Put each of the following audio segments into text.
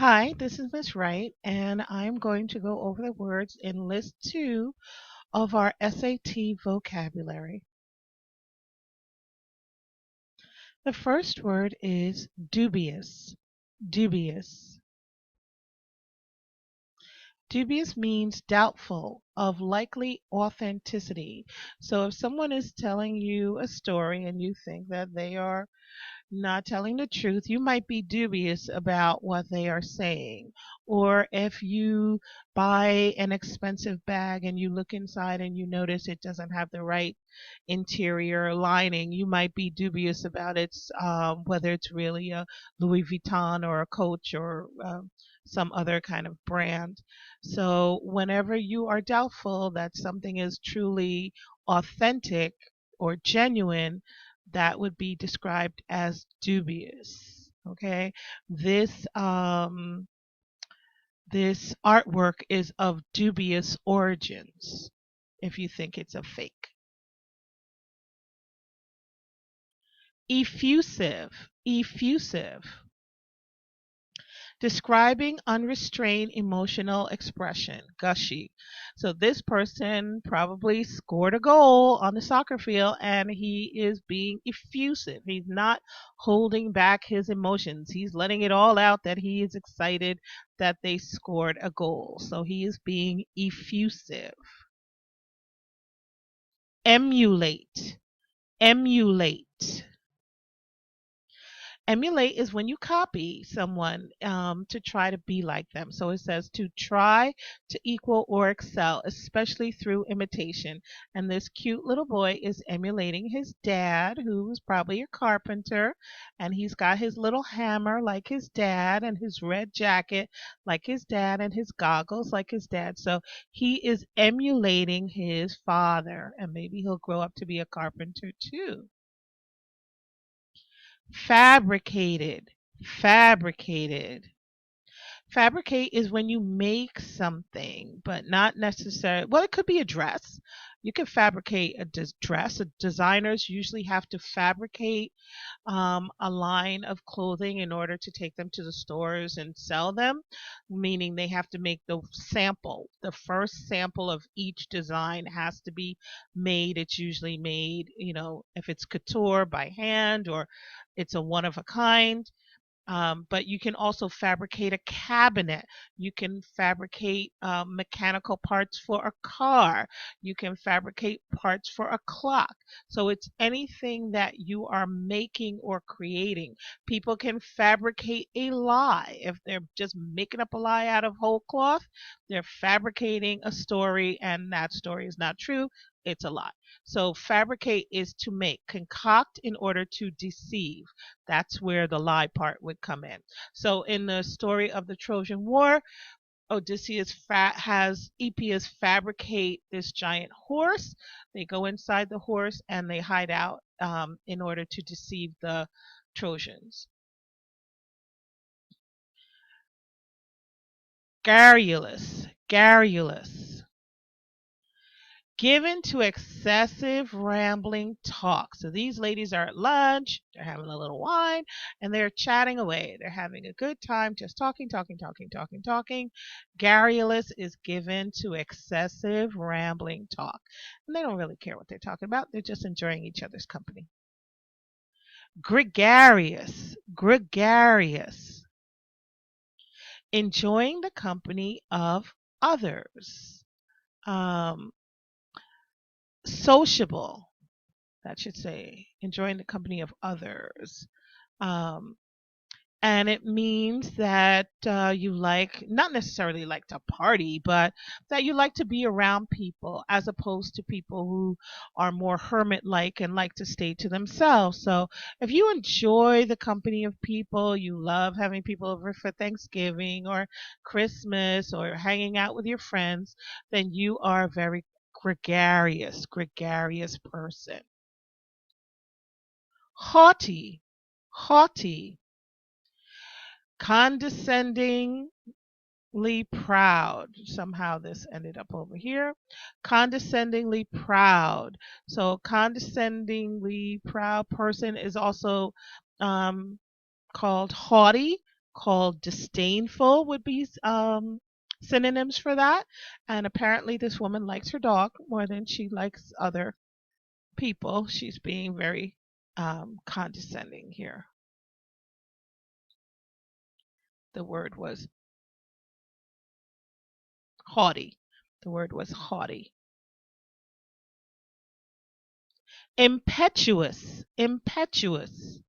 Hi, this is Miss Wright, and I'm going to go over the words in list 2 of our S.A.T vocabulary. The first word is dubious. Dubious. Dubious means doubtful, of likely authenticity. So if someone is telling you a story and you think that they are not telling the truth, you might be dubious about what they are saying. Or if you buy an expensive bag and you look inside and you notice it doesn't have the right interior lining, you might be dubious about its whether it's really a Louis Vuitton or a Coach or some other kind of brand. So whenever you are doubtful that something is truly authentic or genuine, that would be described as dubious. Okay, this this artwork is of dubious origins. If you think it's a fake. Effusive. Effusive. Describing unrestrained emotional expression, gushy. So this person probably scored a goal on the soccer field and he is being effusive. He's not holding back his emotions. He's letting it all out that he is excited that they scored a goal. So he is being effusive. Emulate. Emulate. Emulate is when you copy someone to try to be like them. So it says to try to equal or excel, especially through imitation. And this cute little boy is emulating his dad, who's probably a carpenter, and he's got his little hammer like his dad, and his red jacket like his dad, and his goggles like his dad. So he is emulating his father, and maybe he'll grow up to be a carpenter too. Fabricated. Fabricated. Fabricate is when you make something, but not necessarily, well, it could be a dress. You can fabricate a dress. Designers usually have to fabricate a line of clothing in order to take them to the stores and sell them, meaning they have to make the sample. The first sample of each design has to be made. It's usually made, if it's couture by hand or it's a one of a kind. But you can also fabricate a cabinet. You can fabricate mechanical parts for a car. You can fabricate parts for a clock. So it's anything that you are making or creating. People can fabricate a lie. If they're just making up a lie out of whole cloth, they're fabricating a story and that story is not true. It's a lie. So fabricate is to make, concoct in order to deceive. That's where the lie part would come in. So in the story of the Trojan War, Odysseus has Epeus fabricate this giant horse. They go inside the horse and they hide out in order to deceive the Trojans. Garrulous. Garrulous. Given to excessive rambling talk. So these ladies are at lunch, they're having a little wine, and they're chatting away. They're having a good time, just talking, talking, talking, talking, talking. Garrulous is given to excessive rambling talk. And they don't really care what they're talking about, they're just enjoying each other's company. Gregarious. Gregarious. Enjoying the company of others. Um, Sociable. That should say enjoying the company of others. Um, and it means that you like, not necessarily like to party, but that you like to be around people as opposed to people who are more hermit like and like to stay to themselves. So if you enjoy the company of people, you love having people over for Thanksgiving or Christmas or hanging out with your friends, then you are a very gregarious person. Haughty. Haughty. Condescendingly proud. Somehow this ended up over here. Condescendingly proud. So condescendingly proud person is also um, called haughty. called disdainful would be synonyms for that. And apparently, this woman likes her dog more than she likes other people. She's being very condescending here. The word was haughty. The word was haughty. Impetuous. Impetuous.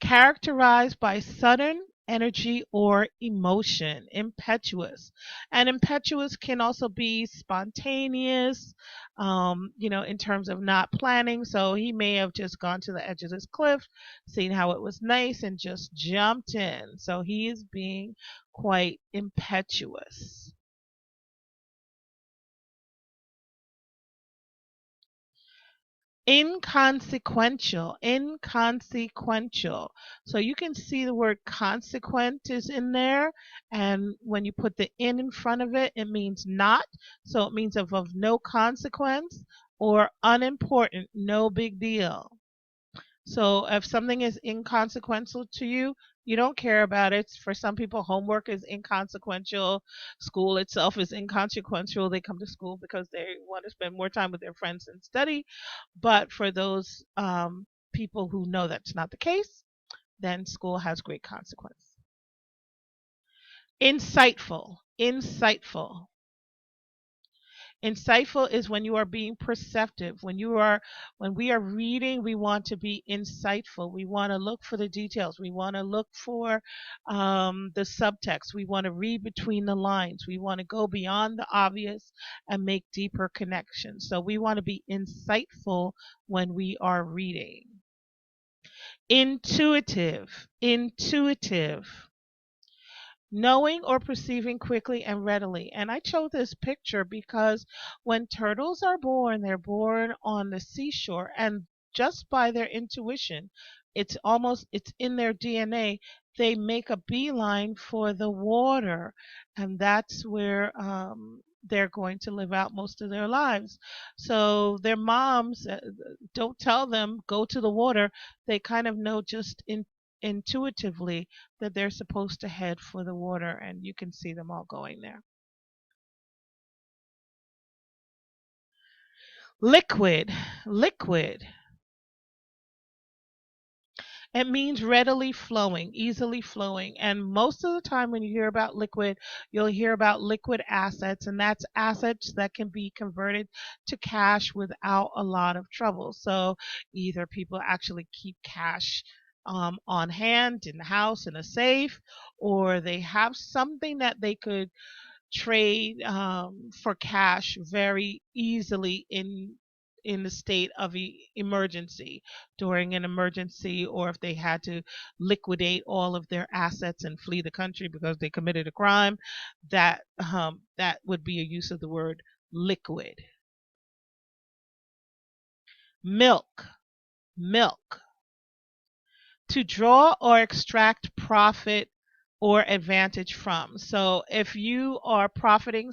Characterized by sudden energy or emotion. Impetuous. And impetuous can also be spontaneous, in terms of not planning. So he may have just gone to the edge of this cliff, seen how it was nice, and just jumped in. So he is being quite impetuous. Inconsequential, inconsequential. So you can see the word consequent is in there, and when you put the in front of it, it means not. So it means of no consequence, or unimportant, no big deal. So if something is inconsequential to you, you don't care about it. For some people, homework is inconsequential. School itself is inconsequential. They come to school because they want to spend more time with their friends and study. But for those people who know that's not the case, then school has great consequence. Insightful, insightful. Insightful is when you are being perceptive. When we are reading, we want to be insightful. We want to look for the details. We want to look for the subtext. We want to read between the lines. We want to go beyond the obvious and make deeper connections. So we want to be insightful when we are reading. Intuitive, intuitive. Knowing or perceiving quickly and readily. And I chose this picture because when turtles are born, they're born on the seashore, and just by their intuition, it's in their DNA. They make a beeline for the water, and that's where they're going to live out most of their lives. So their moms don't tell them go to the water. They kind of know just intuitively that they're supposed to head for the water, and you can see them all going there. Liquid, liquid. It means readily flowing, easily flowing. And most of the time when you hear about liquid, you'll hear about liquid assets, and that's assets that can be converted to cash without a lot of trouble. So either people actually keep cash on hand in the house in a safe, or they have something that they could trade for cash very easily in the state of emergency, during an emergency, or if they had to liquidate all of their assets and flee the country because they committed a crime. That would be a use of the word liquid. Milk, milk. To draw or extract profit or advantage from. So if you are profiting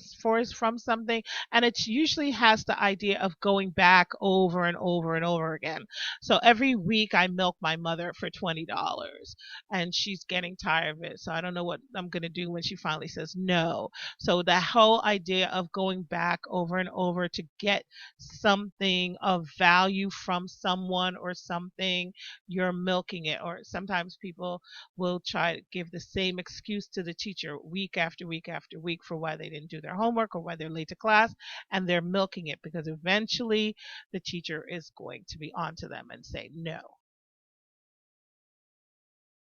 from something, and it usually has the idea of going back over and over and over again. So every week I milk my mother for $20, and she's getting tired of it. So I don't know what I'm going to do when she finally says no. So the whole idea of going back over and over to get something of value from someone or something, you're milking it. Or sometimes people will try to give the same excuse to the teacher week after week after week for why they didn't do their homework or why they're late to class, and they're milking it because eventually the teacher is going to be onto them and say no.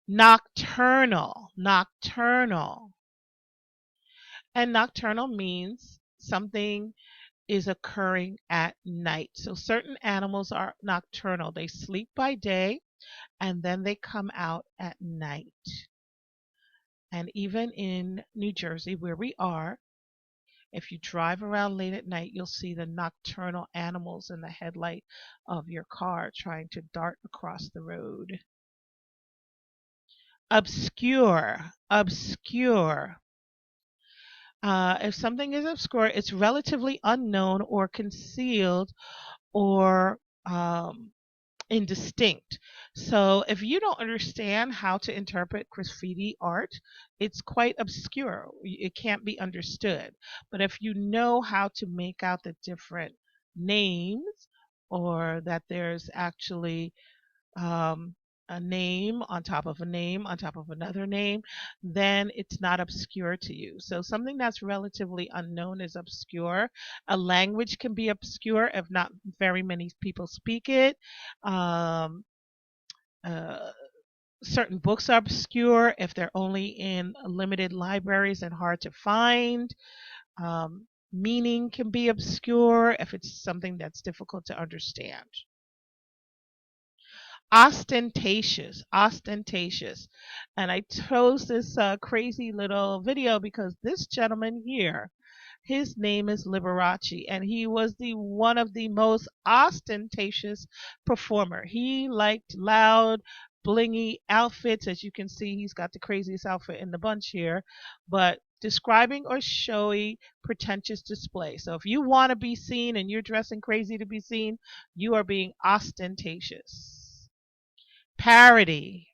Nocturnal, nocturnal. And nocturnal means something is occurring at night. So certain animals are nocturnal. They sleep by day and then they come out at night. And even in New Jersey, where we are, if you drive around late at night, you'll see the nocturnal animals in the headlight of your car trying to dart across the road. Obscure, obscure. If something is obscure, it's relatively unknown or concealed, or indistinct. So if you don't understand how to interpret graffiti art, it's quite obscure. It can't be understood. But if you know how to make out the different names, or that there's actually um, a name on top of a name on top of another name, then it's not obscure to you. So something that's relatively unknown is obscure. A language can be obscure if not very many people speak it. Um, uh, Certain books are obscure if they're only in limited libraries and hard to find. Meaning can be obscure if it's something that's difficult to understand. Ostentatious. And I chose this crazy little video because this gentleman here, his name is Liberace, and he was the one of the most ostentatious performer. He liked loud, blingy outfits. As you can see, he's got the craziest outfit in the bunch here, but describing or showy pretentious display. So if you want to be seen and you're dressing crazy to be seen, you are being ostentatious. Parody,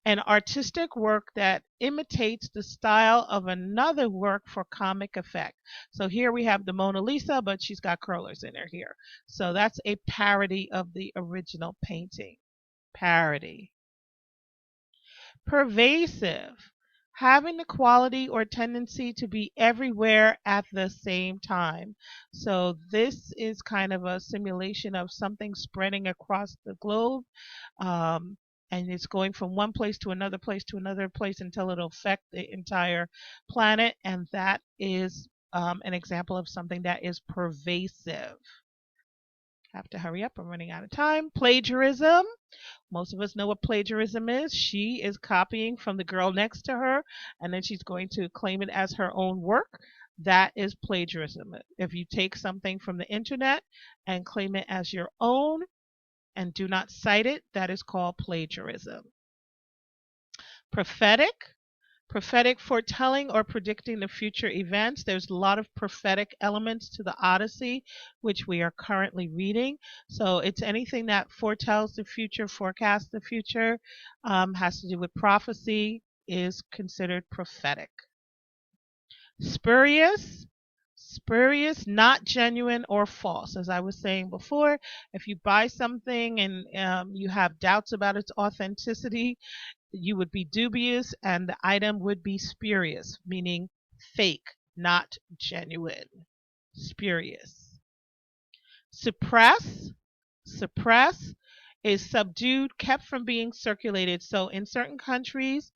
an artistic work that imitates the style of another work for comic effect. So here we have the Mona Lisa, but she's got curlers in her hair. So that's a parody of the original painting. Parody. Pervasive, having the quality or tendency to be everywhere at the same time. So this is kind of a simulation of something spreading across the globe, um, and it's going from one place to another place to another place until it'll affect the entire planet, and that is an example of something that is pervasive. Have to hurry up, I'm running out of time. Plagiarism. Most of us know what plagiarism is. She is copying from the girl next to her, and then she's going to claim it as her own work. That is plagiarism. If you take something from the internet and claim it as your own and do not cite it, that is called plagiarism. Prophetic foretelling or predicting the future events. There's a lot of prophetic elements to the Odyssey, which we are currently reading. So it's anything that foretells the future, forecasts the future, has to do with prophecy, is considered prophetic. Spurious, not genuine or false. As I was saying before, if you buy something and you have doubts about its authenticity, you would be dubious and the item would be spurious, meaning fake, not genuine. Spurious. Suppress is subdued, kept from being circulated. So in certain countries,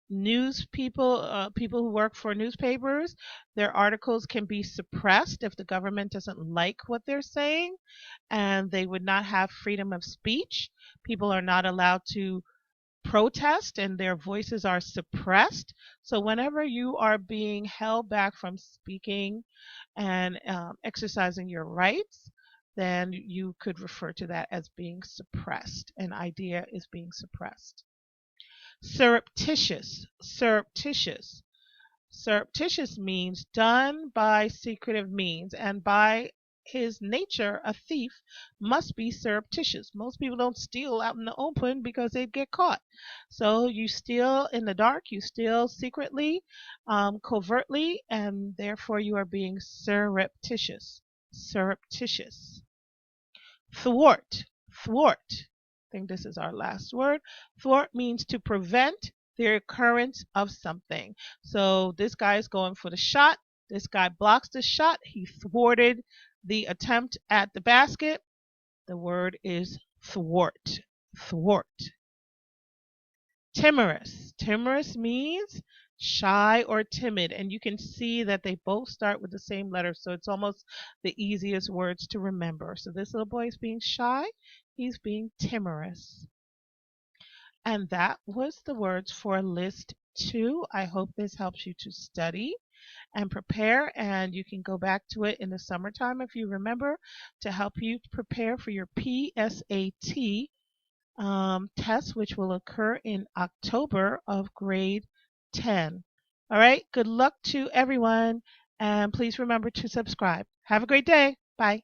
news people, people who work for newspapers, their articles can be suppressed if the government doesn't like what they're saying, and they would not have freedom of speech. People are not allowed to protest and their voices are suppressed. So whenever you are being held back from speaking and exercising your rights, then you could refer to that as being suppressed. An idea is being suppressed. Surreptitious. Surreptitious means done by secretive means, and by his nature, a thief must be surreptitious. Most people don't steal out in the open because they'd get caught. So you steal in the dark, you steal secretly, covertly, and therefore you are being surreptitious. Surreptitious. Thwart. I think this is our last word. Thwart means to prevent the occurrence of something. So this guy is going for the shot. This guy blocks the shot. He thwarted the attempt at the basket. The word is thwart. Timorous means shy or timid, and you can see that they both start with the same letter, so it's almost the easiest words to remember. So this little boy is being shy, he's being timorous. And that was the words for list 2. I hope this helps you to study and prepare, and you can go back to it in the summertime if you remember, to help you prepare for your S.A.T test, which will occur in October of grade 10. All right, good luck to everyone, and please remember to subscribe. Have a great day. Bye.